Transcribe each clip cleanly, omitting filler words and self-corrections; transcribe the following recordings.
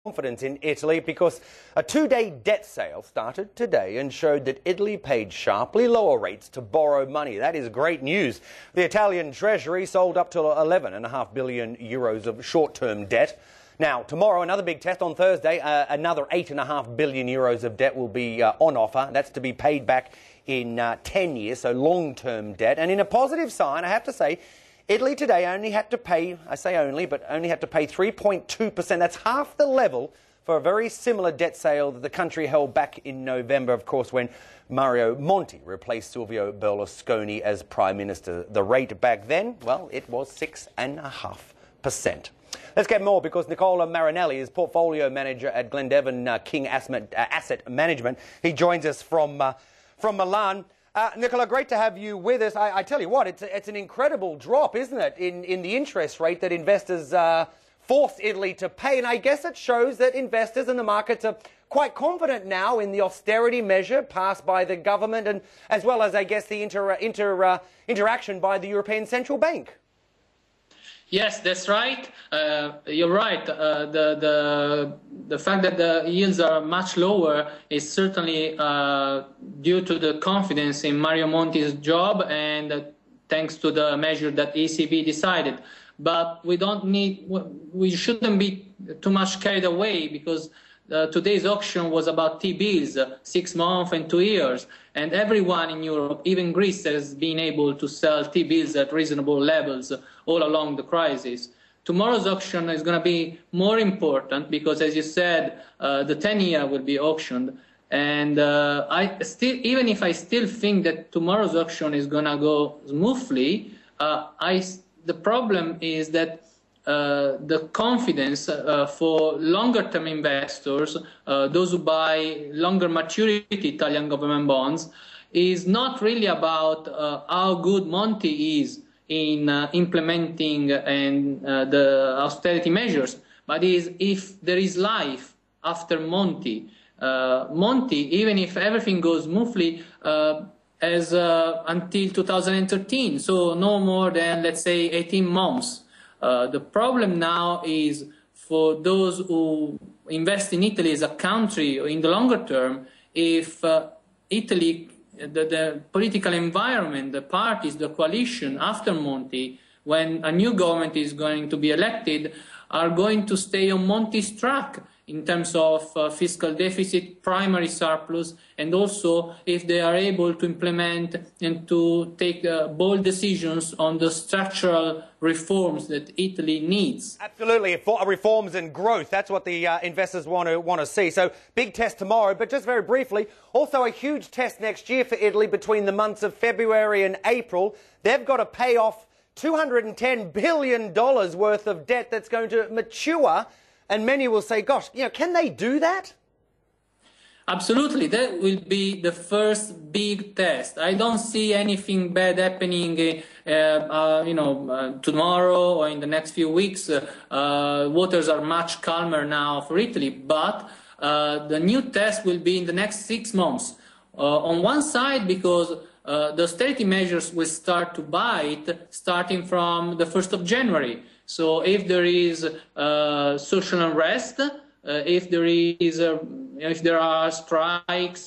Confidence in Italy because a two-day debt sale started today and showed that Italy paid sharply lower rates to borrow money. That is great news. The Italian Treasury sold up to 11.5 billion euros of short-term debt. Now, tomorrow, another big test. On Thursday, another 8.5 billion euros of debt will be on offer. That's to be paid back in 10 years, so long-term debt. And in a positive sign, I have to say, Italy today only had to pay, I say only, but only had to pay 3.2%. That's half the level for a very similar debt sale that the country held back in November, of course, when Mario Monti replaced Silvio Berlusconi as Prime Minister. The rate back then, well, it was 6.5%. Let's get more because Nicola BBC is portfolio manager at Glendevan King Asset Management. He joins us from Milan. Nicola, great to have you with us. I tell you what, it's an incredible drop, isn't it, in the interest rate that investors forced Italy to pay. And I guess it shows that investors and the markets are quite confident now in the austerity measure passed by the government, and as well as, I guess, the interaction by the European Central Bank. Yes, that's right. You're right. The fact that the yields are much lower is certainly due to the confidence in Mario Monti's job and thanks to the measure that ECB decided. But we shouldn't be too much carried away because today's auction was about T-bills, 6 months and 2 years, and everyone in Europe, even Greece, has been able to sell T-bills at reasonable levels all along the crisis. Tomorrow's auction is going to be more important because, as you said, the 10-year will be auctioned, and even if I still think that tomorrow's auction is going to go smoothly, the problem is that the confidence for longer-term investors, those who buy longer maturity Italian government bonds, is not really about how good Monti is in implementing the austerity measures, but is if there is life after Monti. Monti, even if everything goes smoothly, as until 2013, so no more than, let's say, 18 months. The problem now is for those who invest in Italy as a country in the longer term, if Italy, the political environment, the parties, the coalition after Monti, when a new government is going to be elected, are going to stay on Monti's track in terms of fiscal deficit, primary surplus, and also if they are able to implement and to take bold decisions on the structural reforms that Italy needs. Absolutely, reforms and growth. That's what the investors want to see. So big test tomorrow, but just very briefly, also a huge test next year for Italy between the months of February and April. They've got to pay off $210 billion worth of debt that's going to mature. And many will say, gosh, can they do that? Absolutely. That will be the first big test. I don't see anything bad happening, tomorrow or in the next few weeks. Waters are much calmer now for Italy, but the new test will be in the next 6 months. On one side, because the austerity measures will start to bite starting from the 1st of January. So if there is social unrest, if there are strikes,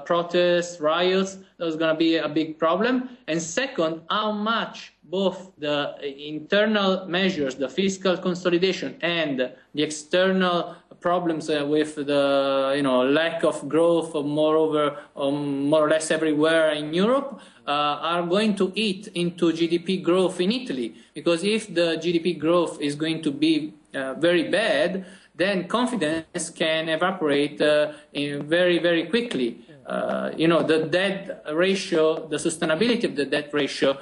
protests, riots, there's going to be a big problem. And second, how much both the internal measures, the fiscal consolidation, and the external problems with the lack of growth, moreover, more or less everywhere in Europe, are going to eat into GDP growth in Italy. Because if the GDP growth is going to be very bad, then confidence can evaporate very, very quickly. The debt ratio, the sustainability of the debt ratio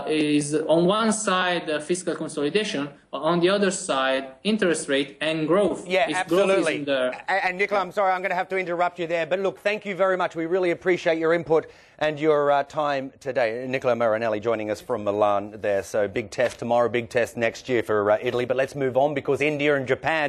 is on one side fiscal consolidation, on the other side interest rate and growth. Yeah, absolutely. And Nicola, I'm sorry, I'm going to have to interrupt you there, but look, thank you very much. We really appreciate your input and your time today. Nicola BBC joining us from Milan there. So big test tomorrow, big test next year for Italy. But let's move on because India and Japan